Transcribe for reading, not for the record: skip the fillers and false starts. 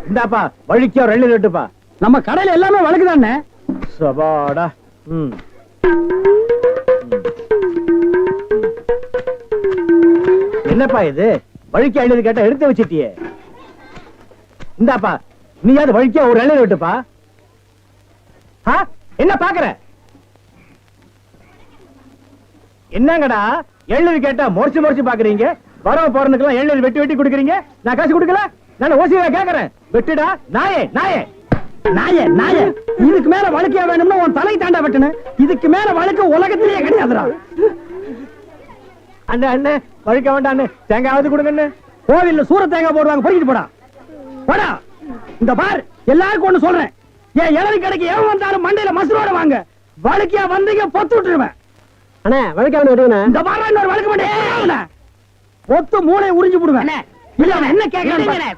இந்தாப்பா வழிக்கோ 2 லட்டுப்பா. நம்ம கடையில எல்லாமே வழக்குதானே. சபாடா. என்னப்பா இது வழிக்கு 50 கேட்டா எடுத்து வச்சிட்டியே. இந்தாப்பா நீயாவது வழிக்கோ ஒரு 2 லட்டுப்பா. என்ன பாக்குற? என்னங்கடா 70 கேட்டா முறைச்சு பாக்குறீங்க. வரவ போறதுக்கெல்லாம் 70 வெட்டி கொடுக்குறீங்க. நான் காசு கொடுக்கல. நான் ஓசியா கேக்குறேன். வெட்டுடா நாயே நாயே நாயே நாயே. இதுக்கு மேல வழக்கியா வேணும்னா உன் தலை தாண்டா வெட்டணும். இதுக்கு மேல வழக்கு உலகத்திலேயே கிடையாதுடா. அண்ணே அண்ணே வழிக்க வேண்டாம். தேங்காவது கொடுங்கண்ணே. கோவில்ல சூர தேங்காய் போடுவாங்க. பொறுக்கிட்டு போடா போடா. இந்த பார் எல்லாருக்கும் ஒண்ணு சொல்றேன். ஏன் இளநீ கடைக்கு எவன் வந்தாலும் மண்டையில மசுரோட வாங்க. வழக்கியா வந்தீங்க பொத்து விட்டுருவேன். அண்ணே வழிக்க வேணும். இந்த பார் இன்னொரு வழக்கு மாட்டேன். பொத்து மூளை உறிஞ்சு போடுவேன். என்ன கேட்கறேன்?